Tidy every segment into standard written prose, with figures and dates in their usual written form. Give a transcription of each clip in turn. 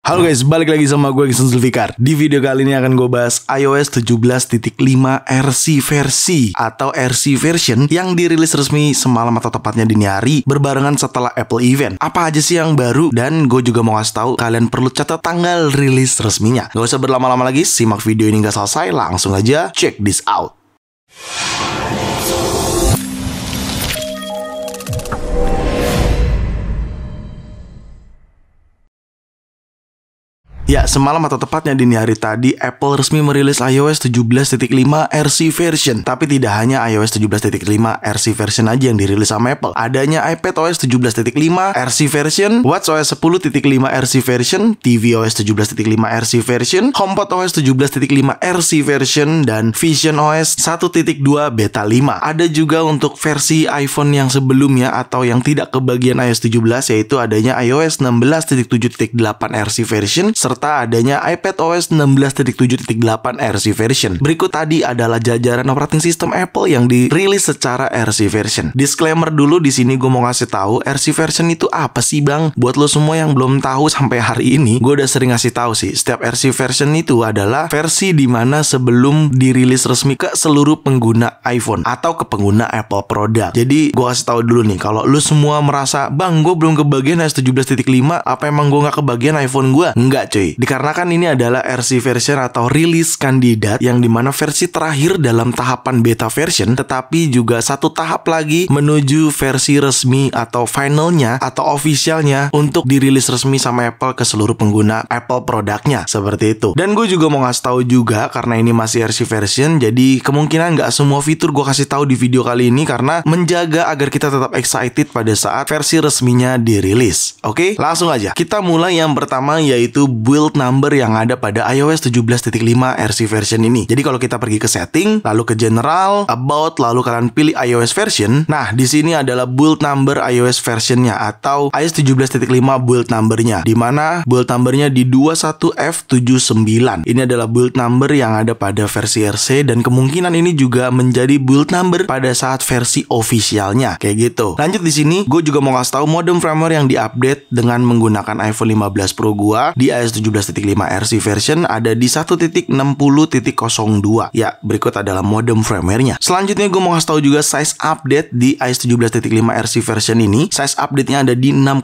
Halo guys, balik lagi sama gue Gison Zulfikar. Di video kali ini akan gue bahas iOS 17.5 RC versi atau RC version yang dirilis resmi semalam atau tepatnya dini hari berbarengan setelah Apple event. Apa aja sih yang baru, dan gue juga mau kasih tahu kalian perlu catat tanggal rilis resminya. Gak usah berlama-lama lagi, simak video ini gak selesai, langsung aja check this out. Ya, semalam atau tepatnya dini hari tadi, Apple resmi merilis iOS 17.5 RC version. Tapi tidak hanya iOS 17.5 RC version aja yang dirilis sama Apple. Adanya iPadOS 17.5 RC version, watchOS 10.5 RC version, tvOS 17.5 RC version, HomePodOS 17.5 RC version, dan visionOS 1.2 beta 5. Ada juga untuk versi iPhone yang sebelumnya atau yang tidak kebagian iOS 17, yaitu adanya iOS 16.7.8 RC version, serta adanya iPadOS 16.7.8 RC version. Berikut tadi adalah jajaran operating system Apple yang dirilis secara RC version. Disclaimer dulu di sini, gue mau ngasih tahu RC version itu apa sih bang? Buat lo semua yang belum tahu sampai hari ini, gue udah sering ngasih tahu sih. Setiap RC version itu adalah versi dimana sebelum dirilis resmi ke seluruh pengguna iPhone atau ke pengguna Apple produk. Jadi gue kasih tahu dulu nih, kalau lo semua merasa bang gue belum kebagian iOS 17.5, apa emang gue nggak kebagian iPhone gue? Enggak cuy. Dikarenakan ini adalah RC version atau rilis kandidat yang dimana versi terakhir dalam tahapan beta version, tetapi juga satu tahap lagi menuju versi resmi atau finalnya atau officialnya untuk dirilis resmi sama Apple ke seluruh pengguna Apple produknya, seperti itu. Dan gue juga mau ngasih tahu juga, karena ini masih RC version, jadi kemungkinan nggak semua fitur gue kasih tahu di video kali ini karena menjaga agar kita tetap excited pada saat versi resminya dirilis. Oke, langsung aja kita mulai. Yang pertama yaitu build number yang ada pada iOS 17.5 RC version ini. Jadi kalau kita pergi ke setting, lalu ke general, about, lalu kalian pilih iOS version. Nah, di sini adalah build number iOS versionnya atau iOS 17.5 build numbernya, di mana build numbernya di 21F79. Ini adalah build number yang ada pada versi RC, dan kemungkinan ini juga menjadi build number pada saat versi officialnya, kayak gitu. Lanjut di sini, gue juga mau ngasih tahu modem firmware yang diupdate dengan menggunakan iPhone 15 Pro gua di iOS 17.5 RC version ada di 1.60.02. Ya, berikut adalah modem firmware-nya. Selanjutnya gue mau kasih tahu juga size update di iOS 17.5 RC version ini. Size update-nya ada di 6,5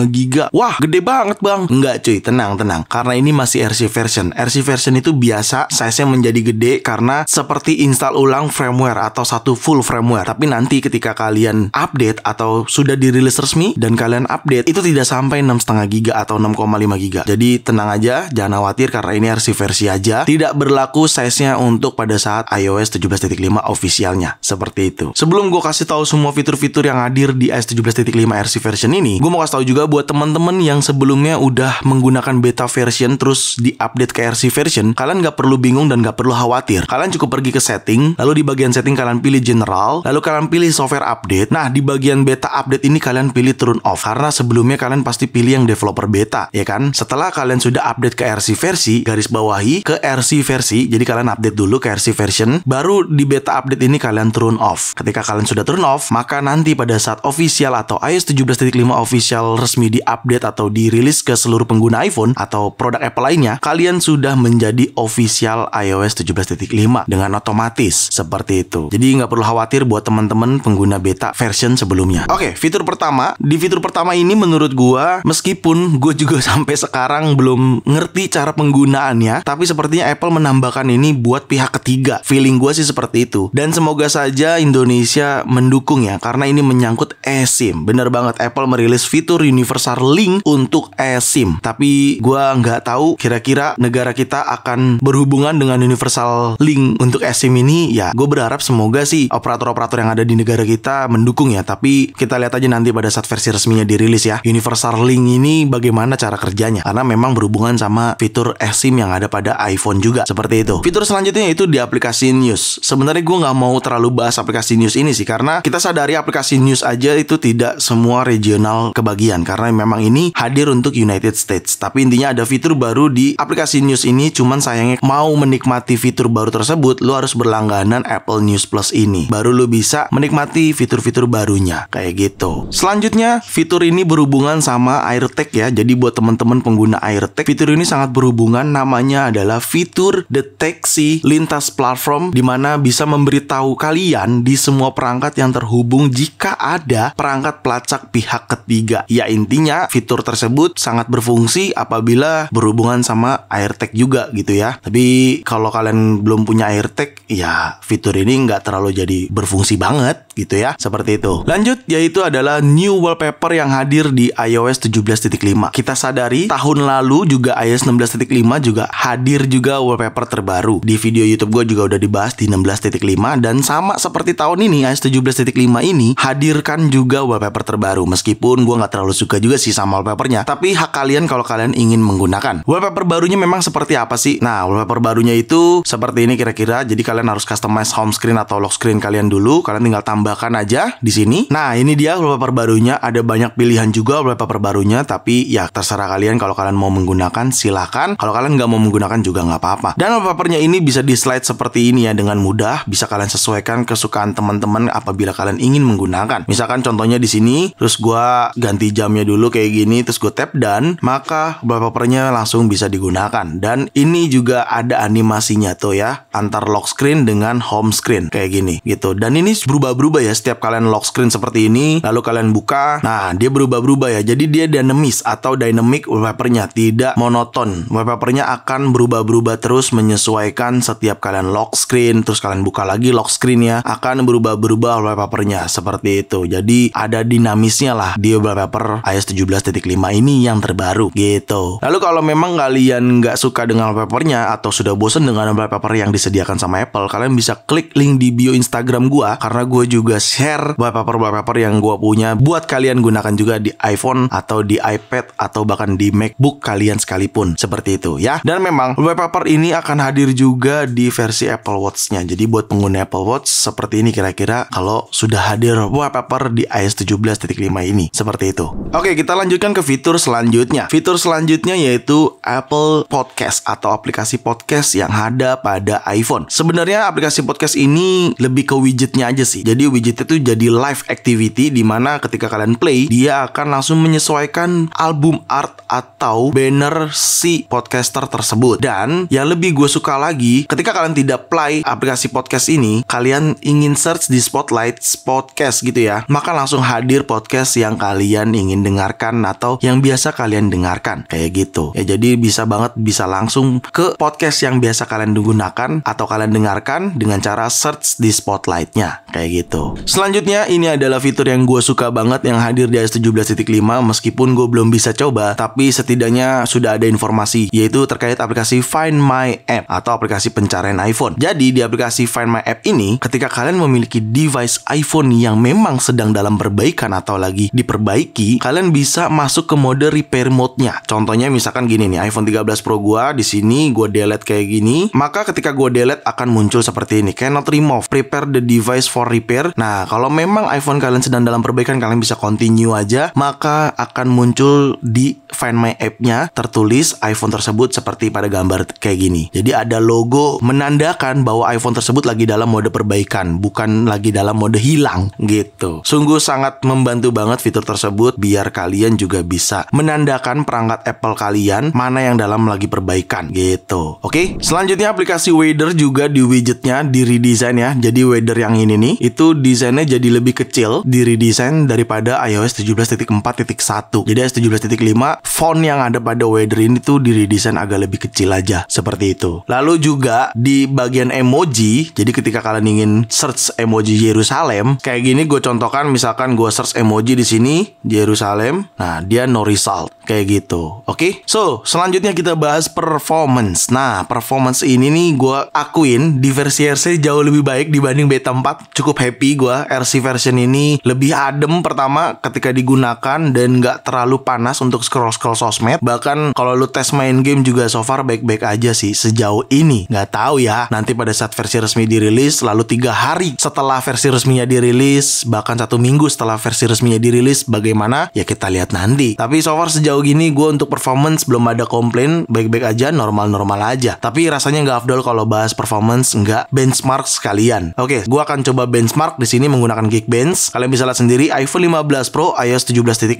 GB. Wah, gede banget bang. Enggak cuy, tenang. Karena ini masih RC version. RC version itu biasa size-nya menjadi gede karena seperti install ulang firmware atau satu full firmware. Tapi nanti ketika kalian update atau sudah dirilis resmi dan kalian update, itu tidak sampai 6,5 GB atau 6,5 GB. Jadi tenang aja, jangan khawatir karena ini RC versi aja. Tidak berlaku size-nya untuk pada saat iOS 17.5 officialnya. Seperti itu. Sebelum gue kasih tahu semua fitur-fitur yang hadir di iOS 17.5 RC version ini, gue mau kasih tahu juga buat teman-teman yang sebelumnya udah menggunakan beta version terus di-update ke RC version, kalian gak perlu bingung dan gak perlu khawatir. Kalian cukup pergi ke setting, lalu di bagian setting kalian pilih general, lalu kalian pilih software update. Nah, di bagian beta update ini kalian pilih turn off karena sebelumnya kalian pasti pilih yang developer beta, ya kan? Setelah kalian sudah update ke RC versi, garis bawahi ke RC versi, jadi kalian update dulu ke RC version, baru di beta update ini kalian turn off. Ketika kalian sudah turn off, maka nanti pada saat official atau iOS 17.5 official resmi di-update atau dirilis ke seluruh pengguna iPhone atau produk Apple lainnya, kalian sudah menjadi official iOS 17.5 dengan otomatis, seperti itu. Jadi nggak perlu khawatir buat teman-teman pengguna beta version sebelumnya. Oke, fitur pertama. Di fitur pertama ini menurut gua, meskipun gue juga sampai sekarang belum ngerti cara penggunaannya, tapi sepertinya Apple menambahkan ini buat pihak ketiga. Feeling gue sih seperti itu. Dan semoga saja Indonesia mendukung ya, karena ini menyangkut eSIM. Bener banget, Apple merilis fitur Universal Link untuk eSIM. Tapi gue nggak tahu kira-kira negara kita akan berhubungan dengan Universal Link untuk eSIM ini. Ya, gue berharap semoga sih operator-operator yang ada di negara kita mendukung ya. Tapi kita lihat aja nanti pada saat versi resminya dirilis ya. Universal Link ini bagaimana cara kerjanya, karena memang berhubungan sama fitur eSIM yang ada pada iPhone juga, seperti itu. Fitur selanjutnya itu di aplikasi News. Sebenarnya gue nggak mau terlalu bahas aplikasi News ini sih, karena kita sadari aplikasi News aja itu tidak semua regional kebagian, karena memang ini hadir untuk United States. Tapi intinya ada fitur baru di aplikasi News ini, cuman sayangnya mau menikmati fitur baru tersebut, lo harus berlangganan Apple News Plus ini, baru lo bisa menikmati fitur-fitur barunya, kayak gitu. Selanjutnya, fitur ini berhubungan sama AirTag ya. Jadi buat teman-teman pengguna AirTag AirTag. Fitur ini sangat berhubungan, namanya adalah fitur deteksi lintas platform, di mana bisa memberitahu kalian di semua perangkat yang terhubung jika ada perangkat pelacak pihak ketiga. Ya, intinya fitur tersebut sangat berfungsi apabila berhubungan sama AirTag juga gitu ya. Tapi kalau kalian belum punya AirTag, ya fitur ini nggak terlalu jadi berfungsi banget gitu ya. Seperti itu. Lanjut, yaitu adalah new wallpaper yang hadir di iOS 17.5. Kita sadari tahun lalu juga iOS 16.5 juga hadir juga wallpaper terbaru. Di video YouTube gue juga udah dibahas di 16.5, dan sama seperti tahun ini iOS 17.5 ini hadirkan juga wallpaper terbaru. Meskipun gue nggak terlalu suka juga sih sama wallpapernya, tapi hak kalian kalau kalian ingin menggunakan. Wallpaper barunya memang seperti apa sih? Nah, wallpaper barunya itu seperti ini kira-kira. Jadi kalian harus customize home screen atau lock screen kalian dulu. Kalian tinggal tambahkan aja di sini. Nah, ini dia wallpaper barunya. Ada banyak pilihan juga wallpaper barunya, tapi ya terserah kalian. Kalau kalian mau menggunakan silahkan, kalau kalian nggak mau menggunakan juga nggak apa-apa. Dan wallpapernya ini bisa di slide seperti ini ya, dengan mudah. Bisa kalian sesuaikan kesukaan teman-teman apabila kalian ingin menggunakan. Misalkan contohnya di sini, terus gua ganti jamnya dulu kayak gini, terus gue tap dan maka wallpapernya langsung bisa digunakan. Dan ini juga ada animasinya tuh ya, antar lock screen dengan home screen kayak gini gitu. Dan ini berubah-berubah ya setiap kalian lock screen seperti ini, lalu kalian buka, nah dia berubah-berubah ya. Jadi dia dynamic atau dynamic wallpapernya, tidak monoton. Wallpapernya akan berubah-berubah terus menyesuaikan setiap kalian lock screen, terus kalian buka lagi lock screennya, akan berubah-berubah wallpapernya seperti itu. Jadi ada dinamisnya lah di wallpaper iOS 17.5 ini yang terbaru gitu. Lalu kalau memang kalian nggak suka dengan wallpapernya atau sudah bosan dengan wallpaper yang disediakan sama Apple, kalian bisa klik link di bio Instagram gua, karena gue juga share wallpaper yang gue punya buat kalian gunakan juga di iPhone atau di iPad atau bahkan di MacBook kalian sekalipun, seperti itu ya. Dan memang wallpaper ini akan hadir juga di versi Apple Watch-nya. Jadi buat pengguna Apple Watch seperti ini kira-kira kalau sudah hadir wallpaper di iOS 17.5 ini, seperti itu. Oke, kita lanjutkan ke fitur selanjutnya. Fitur selanjutnya yaitu Apple Podcast atau aplikasi podcast yang ada pada iPhone. Sebenarnya aplikasi podcast ini lebih ke widgetnya aja sih. Jadi widgetnya itu jadi live activity, di mana ketika kalian play, dia akan langsung menyesuaikan album art atau banner si podcaster tersebut. Dan yang lebih gue suka lagi, ketika kalian tidak play aplikasi podcast ini, kalian ingin search di Spotlight podcast gitu ya, maka langsung hadir podcast yang kalian ingin dengarkan atau yang biasa kalian dengarkan kayak gitu ya. Jadi bisa banget, bisa langsung ke podcast yang biasa kalian gunakan atau kalian dengarkan dengan cara search di Spotlight-nya kayak gitu. Selanjutnya ini adalah fitur yang gue suka banget yang hadir di iOS 17.5. Meskipun gue belum bisa coba, tapi setidaknya sudah ada informasi, yaitu terkait aplikasi Find My App atau aplikasi pencarian iPhone. Jadi di aplikasi Find My App ini, ketika kalian memiliki device iPhone yang memang sedang dalam perbaikan atau lagi diperbaiki, kalian bisa masuk ke mode repair mode-nya. Contohnya misalkan gini nih, iPhone 13 Pro gua di sini gua delete kayak gini, maka ketika gua delete akan muncul seperti ini, cannot remove, prepare the device for repair. Nah, kalau memang iPhone kalian sedang dalam perbaikan, kalian bisa continue aja, maka akan muncul di Find My App-nya tertulis iPhone tersebut seperti pada gambar kayak gini. Jadi ada logo menandakan bahwa iPhone tersebut lagi dalam mode perbaikan, bukan lagi dalam mode hilang gitu. Sungguh sangat membantu banget fitur tersebut biar kalian juga bisa menandakan perangkat Apple kalian mana yang dalam lagi perbaikan gitu. Oke, selanjutnya aplikasi Weather juga di widgetnya di redesign ya. Jadi Weather yang ini nih, itu desainnya jadi lebih kecil, di redesign daripada iOS 17.4.1. Jadi iOS 17.5 font yang ada pada Weather ini tuh di redesign agak lebih kecil aja, seperti itu. Lalu juga di bagian emoji, jadi ketika kalian ingin search emoji Yerusalem, kayak gini gue contohkan, misalkan gue search emoji di sini Yerusalem, nah dia no result kayak gitu. Oke, so selanjutnya kita bahas performance. Nah, performance ini nih gue akuin di versi RC jauh lebih baik dibanding beta 4. Cukup happy gue, RC version ini lebih adem pertama ketika digunakan dan nggak terlalu panas untuk scroll-scroll sosmed. Bahkan kalau lu tes main game juga so far baik-baik aja sih sejauh ini. Nggak tahu ya, nanti pada saat versi resmi dirilis, lalu 3 hari setelah versi resminya dirilis, bahkan 1 minggu setelah versi resminya dirilis, bagaimana? Ya kita lihat nanti. Tapi so far sejauh gini gue untuk performance belum ada komplain, baik-baik aja, normal-normal aja. Tapi rasanya nggak afdol kalau bahas performance, nggak benchmark sekalian. Oke, gue akan coba benchmark di sini menggunakan Geekbench. Kalian bisa lihat sendiri iPhone 15 Pro iOS 17.5,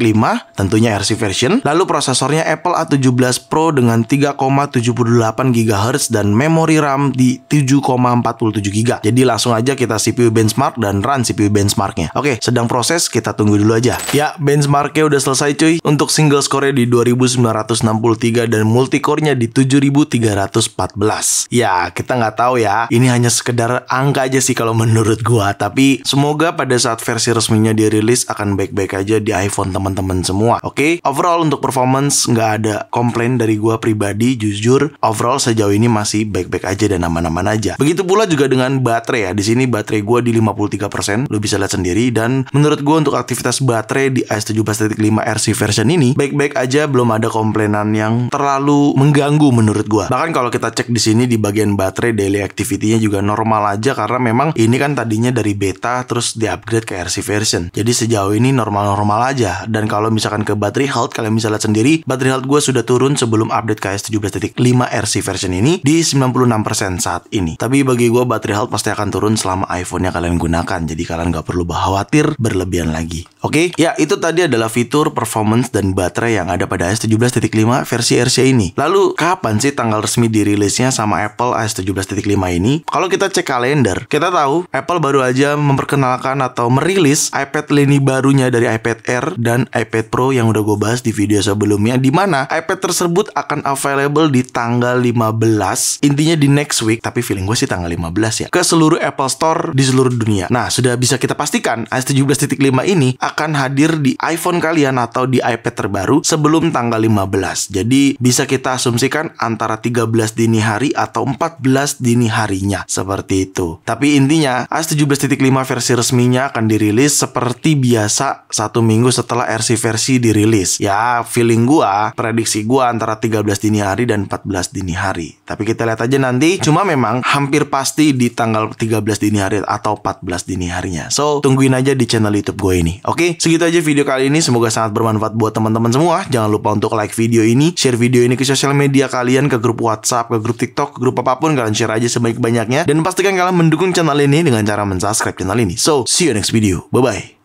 tentunya RC version. Lalu prosesornya Apple A17 Pro dengan 3,78 GHz dan memori RAM di 7,47 GB. Jadi langsung aja kita CPU benchmark dan run CPU benchmarknya. Oke, sedang proses, kita tunggu dulu aja. Ya, benchmarknya udah selesai cuy. Untuk single score-nya di 2963 dan multicore-nya di 7314. Ya, kita nggak tahu ya. Ini hanya sekedar angka aja sih kalau menurut gua. Tapi semoga pada saat versi resminya dirilis akan baik-baik aja di iPhone teman-teman semua. Oke, overall untuk performance nggak ada komplain dari gua pribadi, jujur. Overall sejauh ini masih baik-baik aja dan aman-aman aja. Begitu pula juga dengan baterai ya. Di sini baterai gua di 53%, lu bisa lihat sendiri. Dan menurut gua untuk aktivitas baterai di iOS 17.5 RC version ini baik-baik aja, belum ada komplainan yang terlalu mengganggu menurut gua. Bahkan kalau kita cek di sini di bagian baterai, daily activity-nya juga normal aja karena memang ini kan tadinya dari beta terus di-upgrade ke RC version. Jadi sejauh ini normal-normal aja. Dan kalau misalkan ke battery health, kalian bisa lihat sendiri, battery health gue sudah turun sebelum update ke iOS 17.5 RC version ini di 96% saat ini. Tapi bagi gue battery health pasti akan turun selama iPhone-nya kalian gunakan. Jadi kalian gak perlu khawatir berlebihan lagi. Oke, ya itu tadi adalah fitur, performance, dan baterai yang ada pada iOS 17.5 versi RC ini. Lalu kapan sih tanggal resmi dirilisnya sama Apple iOS 17.5 ini? Kalau kita cek kalender, kita tahu Apple baru aja memperkenalkan atau merilis iPad lini barunya dari iPad Air dan iPad Pro yang udah gue bahas di video sebelumnya, di mana iPad tersebut akan available di tanggal 15, intinya di next week, tapi feeling gue sih tanggal 15 ya, ke seluruh Apple Store di seluruh dunia. Nah, sudah bisa kita pastikan iOS 17.5 ini akan hadir di iPhone kalian atau di iPad terbaru sebelum tanggal 15. Jadi bisa kita asumsikan antara 13 dini hari atau 14 dini harinya, seperti itu. Tapi intinya iOS 17.5 versi resminya akan dirilis seperti biasa 1 minggu setelah RC versi dirilis. Ya, feeling gua, prediksi gua antara 13 dini hari dan 14 dini hari. Tapi kita lihat aja nanti. Cuma memang hampir pasti di tanggal 13 dini hari atau 14 dini harinya. So, tungguin aja di channel YouTube gue ini. Oke, segitu aja video kali ini. Semoga sangat bermanfaat buat teman-teman semua. Jangan lupa untuk like video ini, share video ini ke sosial media kalian, ke grup WhatsApp, ke grup TikTok, ke grup apapun. Kalian share aja sebaik-banyaknya. Dan pastikan kalian mendukung channel ini dengan cara mensubscribe channel ini. So, see you next video. Bye-bye.